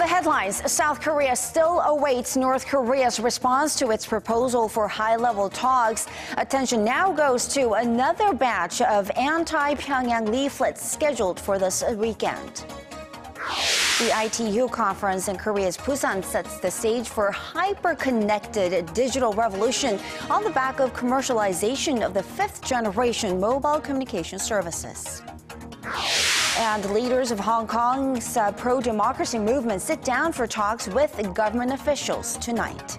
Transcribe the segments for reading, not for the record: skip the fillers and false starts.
headlines. South Korea still awaits North Korea's response to its proposal for high-level talks. Attention now goes to another batch of anti-Pyongyang leaflets scheduled for this weekend. The ITU conference in Korea's Busan sets the stage for hyper-connected digital revolution on the back of commercialization of the fifth-generation mobile communication services. And leaders of Hong Kong's pro-democracy movement sit down for talks with government officials tonight.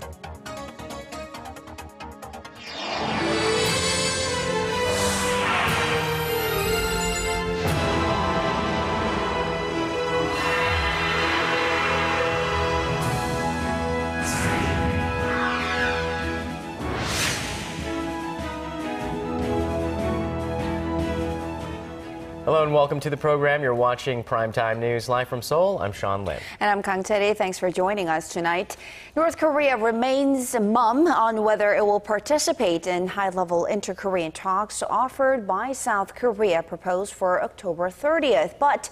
Hello and welcome to the program. You're watching Primetime News live from Seoul. I'm Sean Lim. And I'm Kang Chery. Thanks for joining us tonight. North Korea remains mum on whether it will participate in high-level inter-Korean talks offered by South Korea, proposed for October 30th. But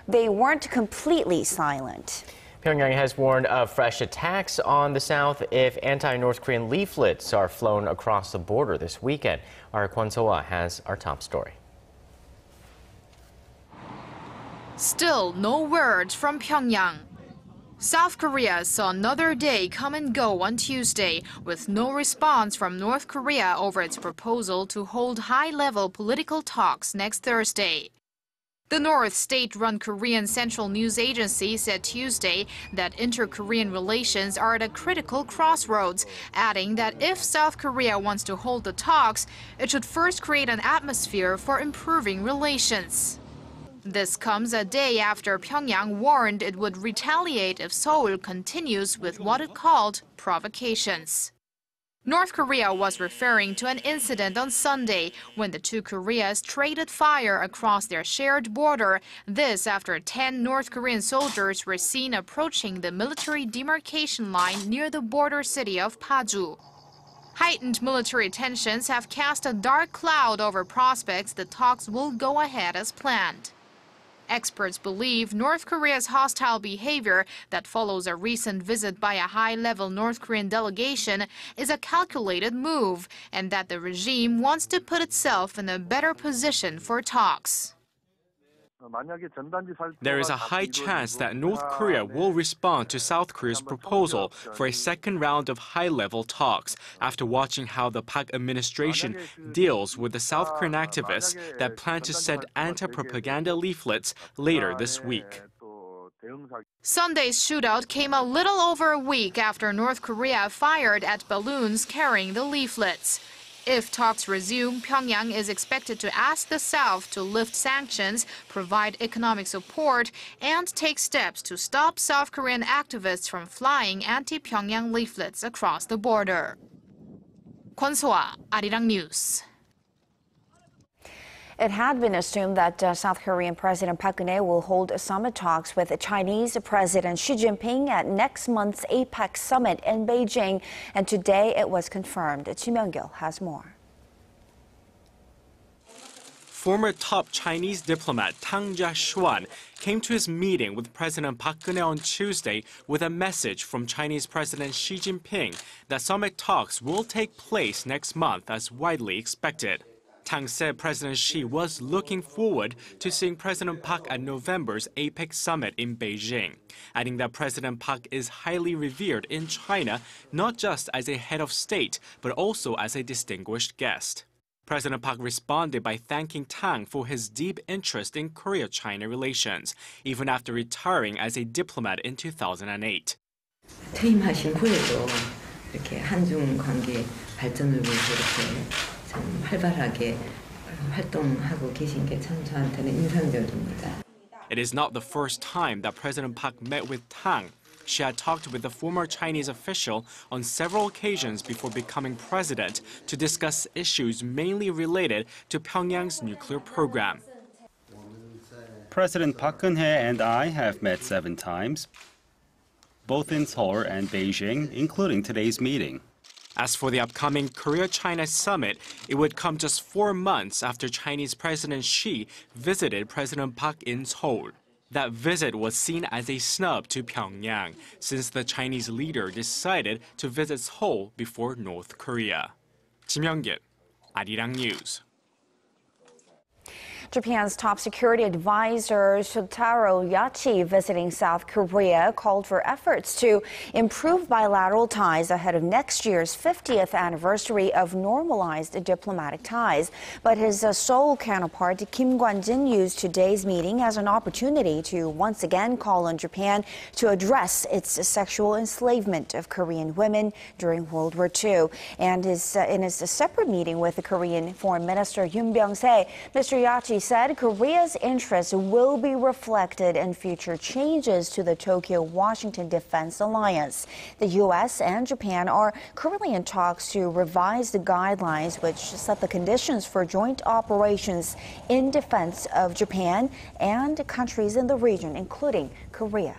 they weren't completely silent. Pyongyang has warned of fresh attacks on the South if anti-North Korean leaflets are flown across the border this weekend. Our Kwon Soa has our top story. Still no word from Pyongyang. South Korea saw another day come and go on Tuesday, with no response from North Korea over its proposal to hold high-level political talks next Thursday. The North state-run Korean Central News Agency said Tuesday that inter-Korean relations are at a critical crossroads, adding that if South Korea wants to hold the talks, it should first create an atmosphere for improving relations. This comes a day after Pyongyang warned it would retaliate if Seoul continues with what it called provocations. North Korea was referring to an incident on Sunday when the two Koreas traded fire across their shared border. This after 10 North Korean soldiers were seen approaching the military demarcation line near the border city of Paju. Heightened military tensions have cast a dark cloud over prospects the talks will go ahead as planned. Experts believe North Korea's hostile behavior that follows a recent visit by a high-level North Korean delegation is a calculated move, and that the regime wants to put itself in a better position for talks. There is a high chance that North Korea will respond to South Korea's proposal for a second round of high-level talks after watching how the Park administration deals with the South Korean activists that plan to send anti-propaganda leaflets later this week. Sunday's shootout came a little over a week after North Korea fired at balloons carrying the leaflets. If talks resume, Pyongyang is expected to ask the South to lift sanctions, provide economic support, and take steps to stop South Korean activists from flying anti-Pyongyang leaflets across the border. Kwon Soa, Arirang News. It had been assumed that South Korean President Park Geun-hye will hold summit talks with Chinese President Xi Jinping at next month's APEC summit in Beijing. And today it was confirmed. Ji Myung-gil has more. Former top Chinese diplomat Tang Jia-xuan came to his meeting with President Park Geun-hye on Tuesday with a message from Chinese President Xi Jinping that summit talks will take place next month as widely expected. Tang said President Xi was looking forward to seeing President Park at November's APEC summit in Beijing, adding that President Park is highly revered in China, not just as a head of state, but also as a distinguished guest. President Park responded by thanking Tang for his deep interest in Korea-China relations, even after retiring as a diplomat in 2008. 퇴임하신 후에도 이렇게 한중 관계 발전을 위해서 이렇게 참 활발하게 활동하고 계신 게 참 저한테는 인상적입니다. It is not the first time that President Park met with Tang. She had talked with the former Chinese official on several occasions before becoming president to discuss issues mainly related to Pyongyang's nuclear program. President Park Geun-hye and I have met 7 times, both in Seoul and Beijing, including today's meeting. As for the upcoming Korea-China summit, it would come just 4 months after Chinese President Xi visited President Park in Seoul. That visit was seen as a snub to Pyongyang, since the Chinese leader decided to visit Seoul before North Korea. Kim Young-git, Arirang News. Japan's top security advisor Shotaro Yachi visiting South Korea called for efforts to improve bilateral ties ahead of next year's 50th anniversary of normalized diplomatic ties. But his Seoul counterpart Kim Kwon-jin used today's meeting as an opportunity to once again call on Japan to address its sexual enslavement of Korean women during World War II. And in his separate meeting with the Korean Foreign Minister Yoon Byung-se, Mr. Yachi said Korea's interests will be reflected in future changes to the Tokyo-Washington Defense Alliance. The U.S. and Japan are currently in talks to revise the guidelines which set the conditions for joint operations in defense of Japan and countries in the region, including Korea.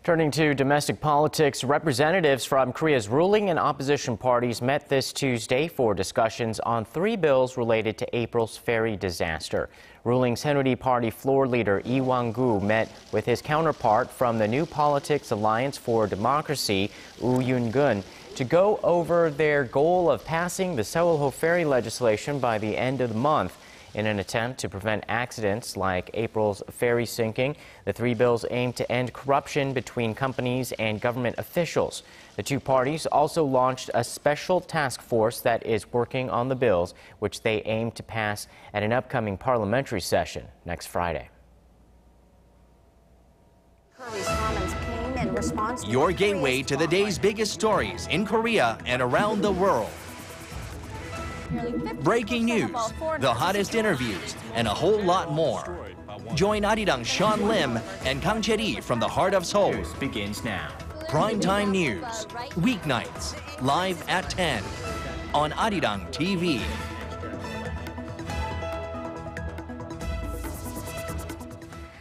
Turning to domestic politics, representatives from Korea's ruling and opposition parties met this Tuesday for discussions on 3 bills related to April's ferry disaster. Ruling Saenuri Party floor leader Lee Wang-gu met with his counterpart from the New Politics Alliance for Democracy, Woo Yoon-gun, to go over their goal of passing the Seoul ferry legislation by the end of the month. In an attempt to prevent accidents like April's ferry sinking, the 3 bills aim to end corruption between companies and government officials. The two parties also launched a special task force that is working on the bills, which they aim to pass at an upcoming parliamentary session next Friday. Your gateway to the day's biggest stories in Korea and around the world. Breaking news, the hottest interviews, and a whole lot more. Join Arirang Sean Lim and Kang Chery from the heart of Seoul. Begins now. Primetime news, weeknights, live at 10 on Arirang TV.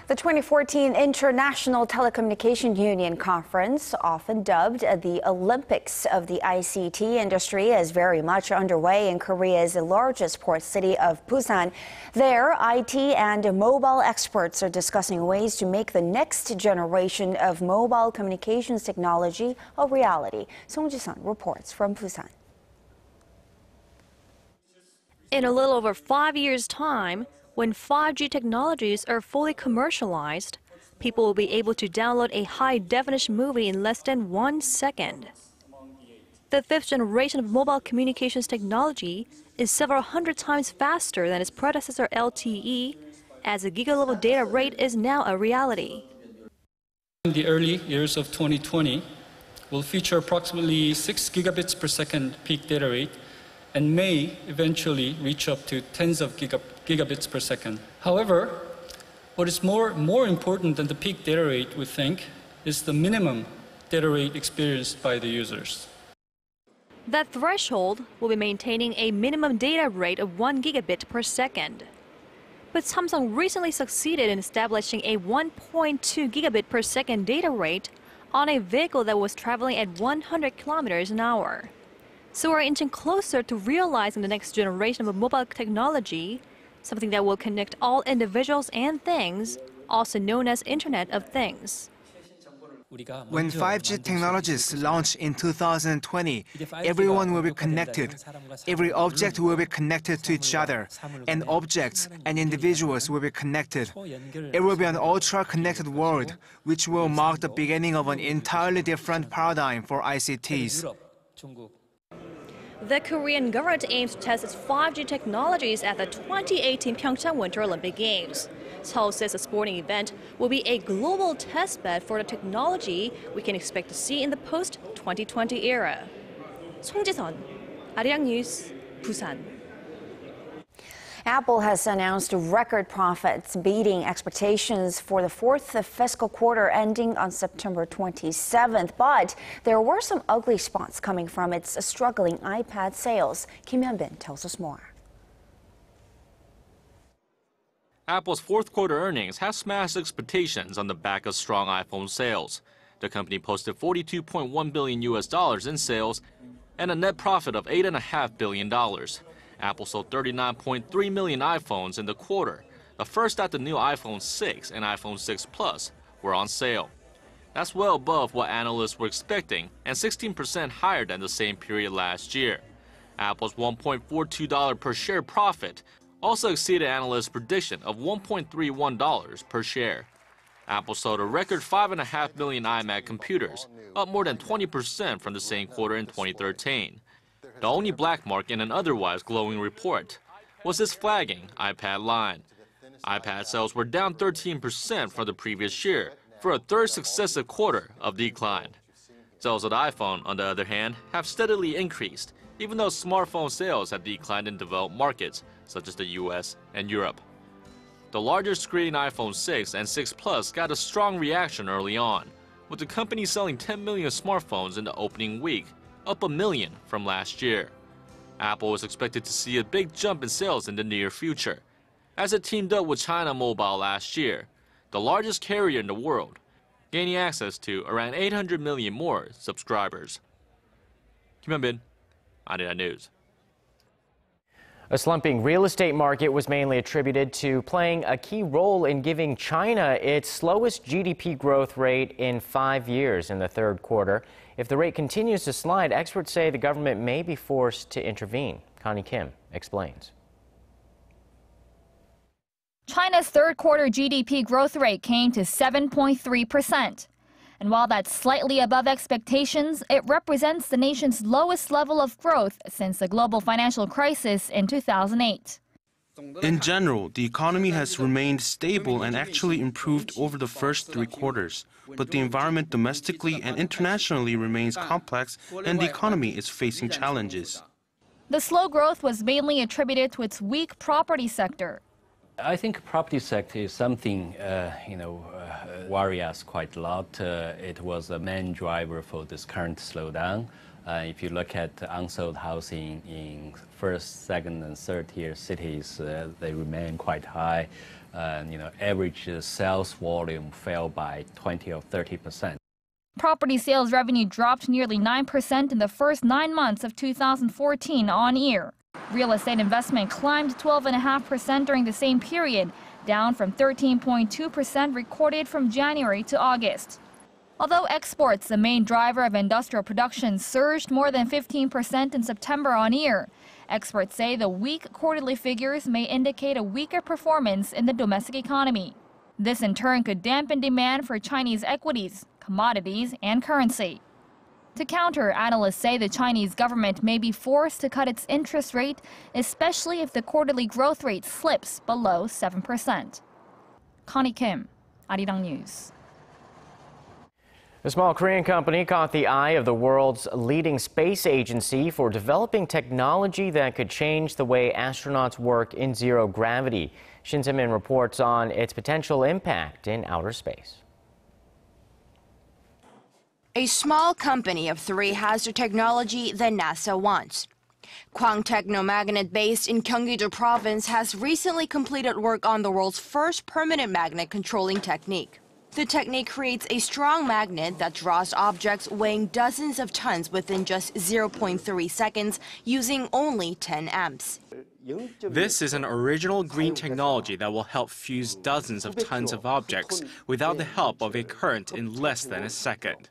The 2014 International Telecommunication Union Conference, often dubbed the Olympics of the ICT industry, is very much underway in Korea's largest port city of Busan. There, IT and mobile experts are discussing ways to make the next generation of mobile communications technology a reality. Song Ji-sun reports from Busan. In a little over 5 years' time, when 5G technologies are fully commercialized, people will be able to download a high-definition movie in less than 1 second. The 5th generation of mobile communications technology is several hundred times faster than its predecessor LTE, as the giga-level data rate is now a reality. In the early years of 2020, will feature approximately 6 gigabits per second peak data rate and may eventually reach up to tens of gigabits per second. However, what is more important than the peak data rate, we think, is the minimum data rate experienced by the users. That threshold will be maintaining a minimum data rate of 1 gigabit per second. But Samsung recently succeeded in establishing a 1.2 gigabit per second data rate on a vehicle that was traveling at 100 kilometers an hour. So we're inching closer to realizing the next generation of mobile technology, something that will connect all individuals and things, also known as Internet of Things. When 5G technologies launch in 2020, everyone will be connected. Every object will be connected to each other, and objects and individuals will be connected. It will be an ultra-connected world, which will mark the beginning of an entirely different paradigm for ICTs. The Korean government aims to test its 5G technologies at the 2018 Pyeongchang Winter Olympic Games. Seoul says the sporting event will be a global testbed for the technology we can expect to see in the post-2020 era. Song Ji-sun, Arirang News, Busan. Apple has announced record profits, beating expectations for the 4th fiscal quarter ending on September 27th. But there were some ugly spots coming from its struggling iPad sales. Kim Hyun-bin tells us more. Apple's 4th quarter earnings have smashed expectations on the back of strong iPhone sales. The company posted $42.1 billion in sales and a net profit of $8.5 billion. Apple sold 39.3 million iPhones in the quarter, the first that the new iPhone 6 and iPhone 6 Plus were on sale. That's well above what analysts were expecting and 16% higher than the same period last year. Apple's $1.42 per share profit also exceeded analysts' prediction of $1.31 per share. Apple sold a record 5.5 million iMac computers, up more than 20% from the same quarter in 2013. The only black mark in an otherwise glowing report was its flagging iPad line. iPad sales were down 13% from the previous year, for a third successive quarter of decline. Sales of the iPhone, on the other hand, have steadily increased, even though smartphone sales have declined in developed markets, such as the US and Europe. The larger screen iPhone 6 and 6 Plus got a strong reaction early on, with the company selling 10 million smartphones in the opening week, up 1 million from last year. Apple is expected to see a big jump in sales in the near future, as it teamed up with China Mobile last year, the largest carrier in the world, gaining access to around 800 million more subscribers. Kim Hyun-bin, Arirang News. A slumping real estate market was mainly attributed to playing a key role in giving China its slowest GDP growth rate in 5 years in the third quarter. If the rate continues to slide, experts say the government may be forced to intervene. Connie Kim explains. China's third quarter GDP growth rate came to 7.3%. And while that's slightly above expectations, it represents the nation's lowest level of growth since the global financial crisis in 2008. In general, the economy has remained stable and actually improved over the first 3 quarters. But the environment domestically and internationally remains complex, and the economy is facing challenges. The slow growth was mainly attributed to its weak property sector. I think property sector is something, worry us quite a lot. It was a main driver for this current slowdown. If you look at unsold housing in first, second, and third-tier cities, they remain quite high. Average sales volume fell by 20 or 30%. Property sales revenue dropped nearly 9% in the first 9 months of 2014 on year. Real estate investment climbed 12.5% during the same period, down from 13.2% recorded from January to August. Although exports, the main driver of industrial production, surged more than 15% in September on year, experts say the weak quarterly figures may indicate a weaker performance in the domestic economy. This in turn could dampen demand for Chinese equities, commodities, and currency. To counter, analysts say the Chinese government may be forced to cut its interest rate, especially if the quarterly growth rate slips below 7%. Connie Kim, Arirang News. A small Korean company caught the eye of the world's leading space agency for developing technology that could change the way astronauts work in zero gravity. Shin Se-min reports on its potential impact in outer space. A small company of 3 has the technology that NASA wants. Kwang Technomagnet, based in Gyeonggi-do Province, has recently completed work on the world's first permanent magnet controlling technique. The technique creates a strong magnet that draws objects weighing dozens of tons within just 0.3 seconds using only 10 amps. This is an original green technology that will help fuse dozens of tons of objects without the help of a current in less than a second.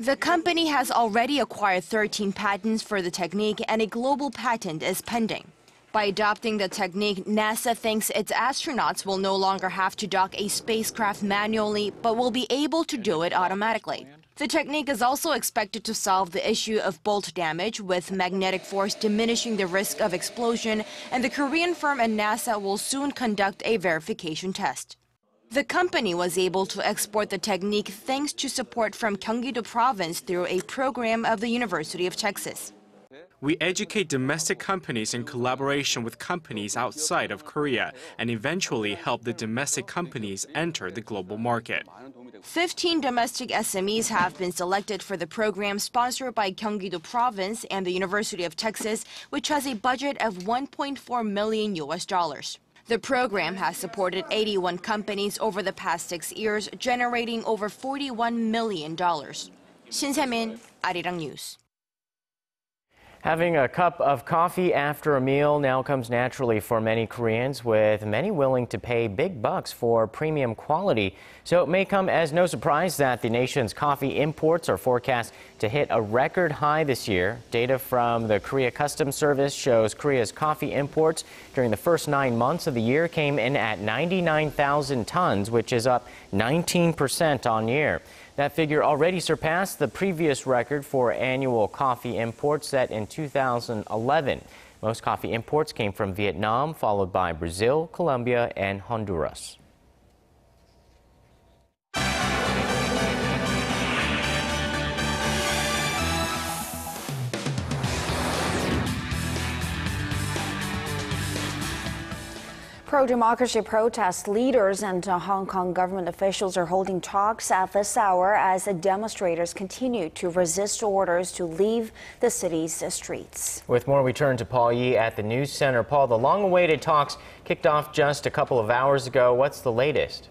The company has already acquired 13 patents for the technique, and a global patent is pending. By adopting the technique, NASA thinks its astronauts will no longer have to dock a spacecraft manually, but will be able to do it automatically. The technique is also expected to solve the issue of bolt damage, with magnetic force diminishing the risk of explosion, and the Korean firm and NASA will soon conduct a verification test. The company was able to export the technique thanks to support from Gyeonggi-do Province through a program of the University of Texas. We educate domestic companies in collaboration with companies outside of Korea and eventually help the domestic companies enter the global market. 15 domestic SMEs have been selected for the program sponsored by Gyeonggi-do Province and the University of Texas, which has a budget of $1.4 million. The program has supported 81 companies over the past 6 years, generating over $41 million. Shin Se-min, Arirang News. Having a cup of coffee after a meal now comes naturally for many Koreans, with many willing to pay big bucks for premium quality. So it may come as no surprise that the nation's coffee imports are forecast to hit a record high this year. Data from the Korea Customs Service shows Korea's coffee imports during the first 9 months of the year came in at 99,000 tons, which is up 19% on year. That figure already surpassed the previous record for annual coffee imports set in 2011. Most coffee imports came from Vietnam, followed by Brazil, Colombia, and Honduras. Pro-democracy protest leaders and Hong Kong government officials are holding talks at this hour as demonstrators continue to resist orders to leave the city's streets. With more, we turn to Paul Yee at the News Center. Paul, the long-awaited talks kicked off just a couple of hours ago. What's the latest?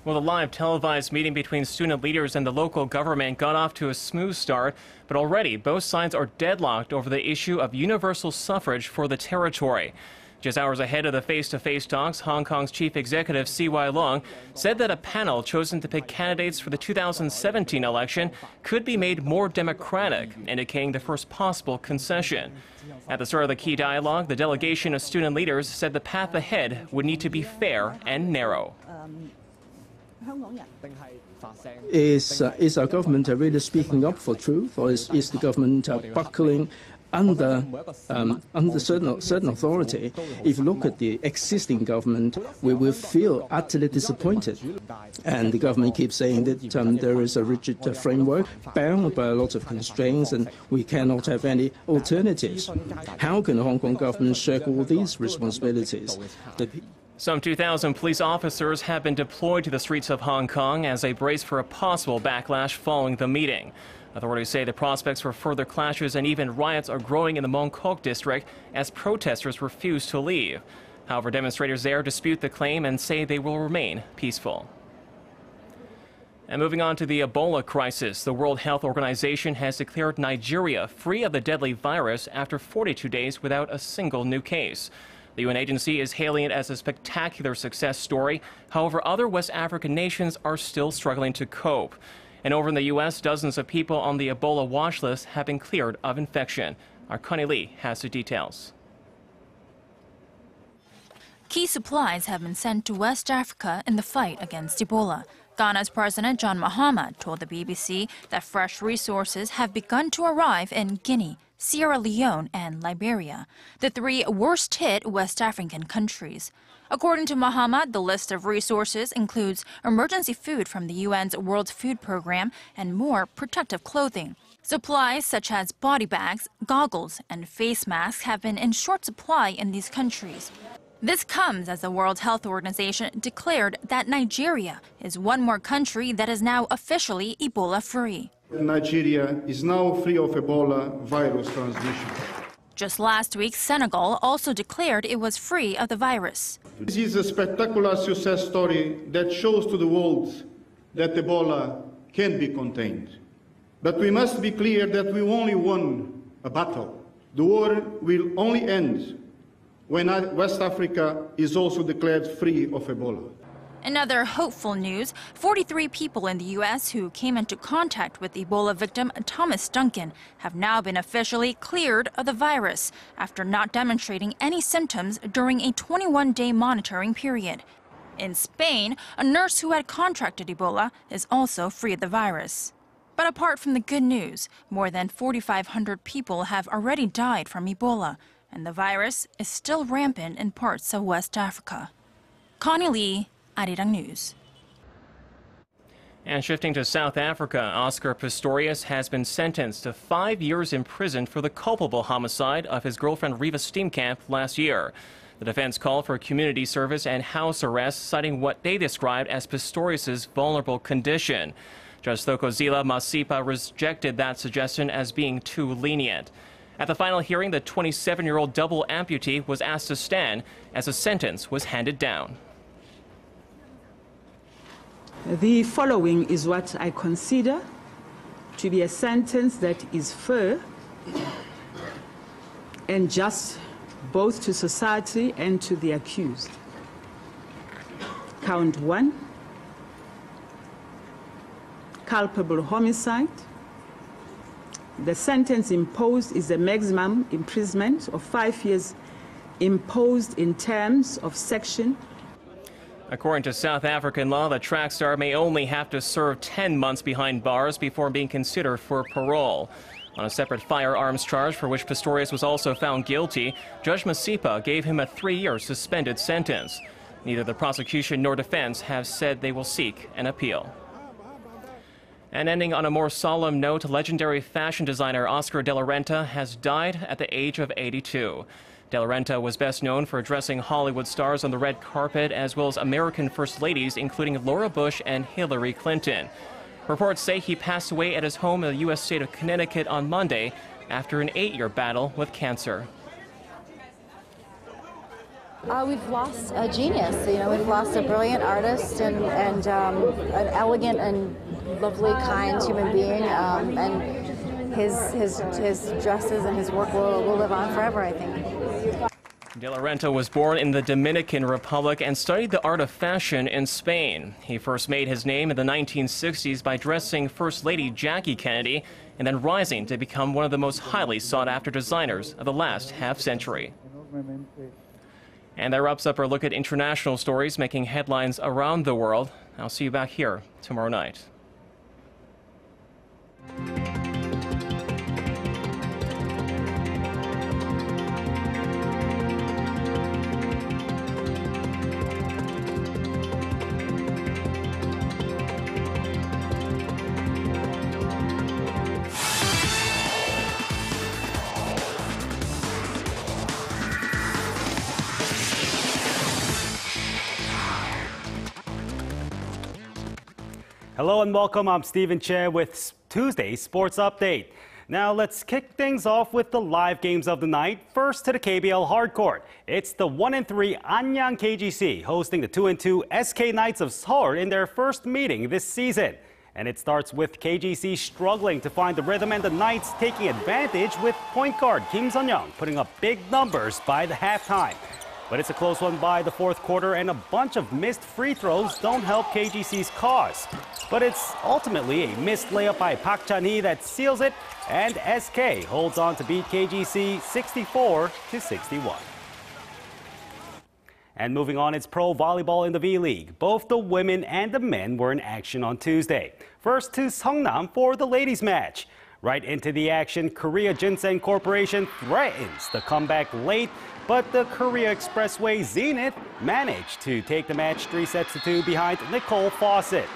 Well, the live televised meeting between student leaders and the local government got off to a smooth start, but already both sides are deadlocked over the issue of universal suffrage for the territory. Just hours ahead of the face-to-face talks, Hong Kong's chief executive C.Y. Leung said that a panel chosen to pick candidates for the 2017 election could be made more democratic, indicating the first possible concession. At the start of the key dialogue, the delegation of student leaders said the path ahead would need to be fair and narrow. Is our government really speaking up for truth, or is the government buckling under certain authority? If you look at the existing government, we will feel utterly disappointed. And the government keeps saying that there is a rigid framework bound by a lot of constraints and we cannot have any alternatives. How can the Hong Kong government shirk all these responsibilities? Some 2,000 police officers have been deployed to the streets of Hong Kong as they brace for a possible backlash following the meeting. Authorities say the prospects for further clashes and even riots are growing in the Mong Kok district as protesters refuse to leave. However, demonstrators there dispute the claim and say they will remain peaceful. And moving on to the Ebola crisis, the World Health Organization has declared Nigeria free of the deadly virus after 42 days without a single new case. The UN agency is hailing it as a spectacular success story. However, other West African nations are still struggling to cope. And over in the U.S., dozens of people on the Ebola watch list have been cleared of infection. Our Connie Lee has the details. Key supplies have been sent to West Africa in the fight against Ebola. Ghana's President John Mahama told the BBC that fresh resources have begun to arrive in Guinea, Sierra Leone, and Liberia, the three worst-hit West African countries. According to Mahama, the list of resources includes emergency food from the UN's World Food Program and more protective clothing. Supplies such as body bags, goggles, and face masks have been in short supply in these countries. This comes as the World Health Organization declared that Nigeria is one more country that is now officially Ebola-free. Nigeria is now free of Ebola virus transmission. Just last week, Senegal also declared it was free of the virus. This is a spectacular success story that shows to the world that Ebola can be contained. But we must be clear that we only won a battle. The war will only end when West Africa is also declared free of Ebola. In other hopeful news, 43 people in the U.S. who came into contact with Ebola victim Thomas Duncan have now been officially cleared of the virus after not demonstrating any symptoms during a 21-day monitoring period. In Spain, a nurse who had contracted Ebola is also free of the virus. But apart from the good news, more than 4,500 people have already died from Ebola, and the virus is still rampant in parts of West Africa. Connie Lee, Arirang News. And shifting to South Africa, Oscar Pistorius has been sentenced to 5 years in prison for the culpable homicide of his girlfriend Riva Steenkamp last year. The defense called for community service and house arrest, citing what they described as Pistorius' vulnerable condition. Judge Thokozila Masipa rejected that suggestion as being too lenient. At the final hearing, the 27-year-old double amputee was asked to stand as a sentence was handed down. The following is what I consider to be a sentence that is fair and just both to society and to the accused. Count 1, culpable homicide. The sentence imposed is a maximum imprisonment of 5 years imposed in terms of section. According to South African law, the track star may only have to serve 10 months behind bars before being considered for parole. On a separate firearms charge for which Pistorius was also found guilty, Judge Masipa gave him a 3-year suspended sentence. Neither the prosecution nor defense have said they will seek an appeal. And ending on a more solemn note, legendary fashion designer Oscar de la Renta has died at the age of 82. De la Renta was best known for dressing Hollywood stars on the red carpet, as well as American first ladies, including Laura Bush and Hillary Clinton. Reports say he passed away at his home in the U.S. state of Connecticut on Monday after an 8-year battle with cancer. We've lost a genius. We've lost a brilliant artist and an elegant and lovely, kind human being. And his dresses and his work will live on forever, I think. De la Renta was born in the Dominican Republic and studied the art of fashion in Spain. He first made his name in the 1960s by dressing First Lady Jackie Kennedy and then rising to become one of the most highly sought-after designers of the last half-century. And that wraps up our look at international stories making headlines around the world. I'll see you back here tomorrow night. Hello and welcome. I'm Stephen Che with Tuesday's Sports Update. Now let's kick things off with the live games of the night. First to the KBL hardcourt. It's the 1-3 Anyang KGC hosting the 2-2 SK Knights of Seoul in their first meeting this season. And it starts with KGC struggling to find the rhythm and the Knights taking advantage with point guard Kim Sun-young putting up big numbers by the halftime. But it's a close one by the fourth quarter, and a bunch of missed free throws don't help KGC's cause. But it's ultimately a missed layup by Park Chan-hee that seals it, and SK holds on to beat KGC 64-61. And moving on, it's pro volleyball in the V-League. Both the women and the men were in action on Tuesday. First to Seongnam for the ladies' match. Right into the action, Korea Ginseng Corporation threatens the comeback late, but the Korea Expressway Zenith managed to take the match 3-2 behind Nicole Fawcett.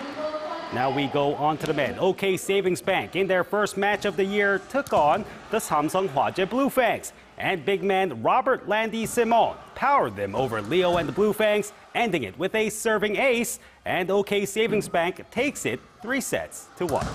Now we go on to the men. OK Savings Bank in their first match of the year took on the Samsung Hwajae Blue Fangs. And big man Robert Landy Simon powered them over Leo and the Blue Fangs, ending it with a serving ace. And OK Savings Bank takes it 3-1.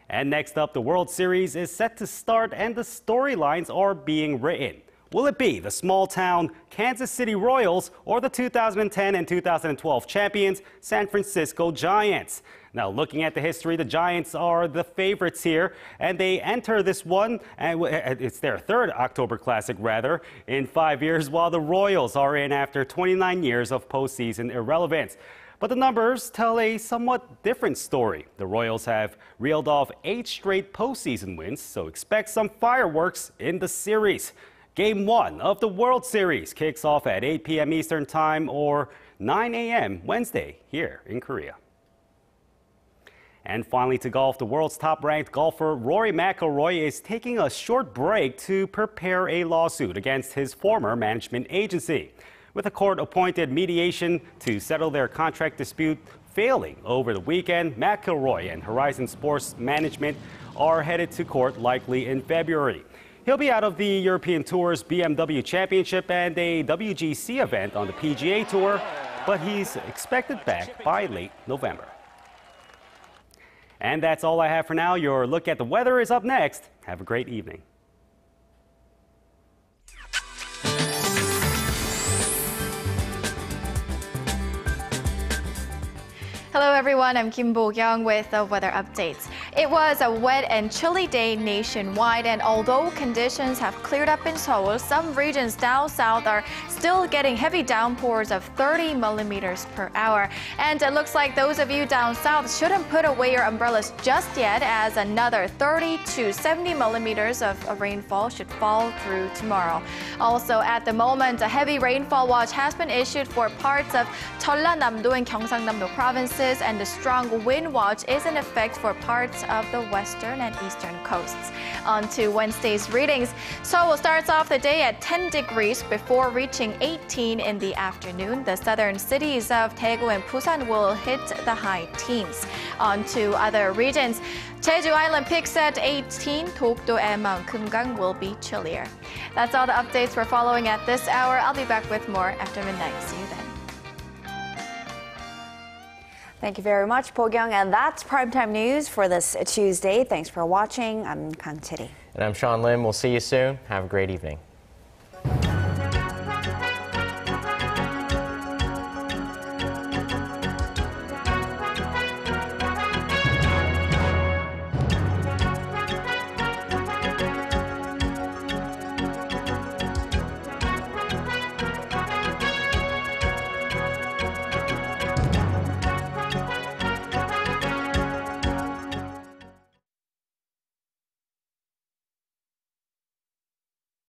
And next up, the World Series is set to start and the storylines are being written. Will it be the small-town Kansas City Royals or the 2010 and 2012 champions San Francisco Giants? Now, looking at the history, the Giants are the favorites here, and they enter this one, and it's their third October Classic, rather, in 5 years, while the Royals are in after 29 years of postseason irrelevance. But the numbers tell a somewhat different story. The Royals have reeled off 8 straight postseason wins, so expect some fireworks in the series. Game 1 of the World Series kicks off at 8 p.m. Eastern Time or 9 a.m. Wednesday here in Korea. And finally to golf, the world's top-ranked golfer Rory McIlroy is taking a short break to prepare a lawsuit against his former management agency. With a court-appointed mediation to settle their contract dispute failing over the weekend, McIlroy and Horizon Sports Management are headed to court likely in February. He'll be out of the European Tour's BMW Championship and a WGC event on the PGA Tour, but he's expected back by late November. And that's all I have for now. Your look at the weather is up next. Have a great evening. Hello everyone, I'm Kim Bo-kyung with the weather updates. It was a wet and chilly day nationwide, and although conditions have cleared up in Seoul, some regions down south are still getting heavy downpours of 30 millimeters per hour. And it looks like those of you down south shouldn't put away your umbrellas just yet, as another 30 to 70 millimeters of rainfall should fall through tomorrow. Also, at the moment, a heavy rainfall watch has been issued for parts of Jeollanam-do and Gyeongsang-nam-do provinces, and the strong wind watch is in effect for parts of the western and eastern coasts. On to Wednesday's readings. Seoul starts off the day at 10 degrees before reaching 18 in the afternoon. The southern cities of Daegu and Busan will hit the high teens. On to other regions. Jeju Island peaks at 18. Dokdo and Mount Kumgang will be chillier. That's all the updates we're following at this hour. I'll be back with more after midnight. See you then. Thank you very much, Pyongyang. And that's Primetime News for this Tuesday. Thanks for watching. I'm Kang Chery. And I'm Sean Lim. We'll see you soon. Have a great evening.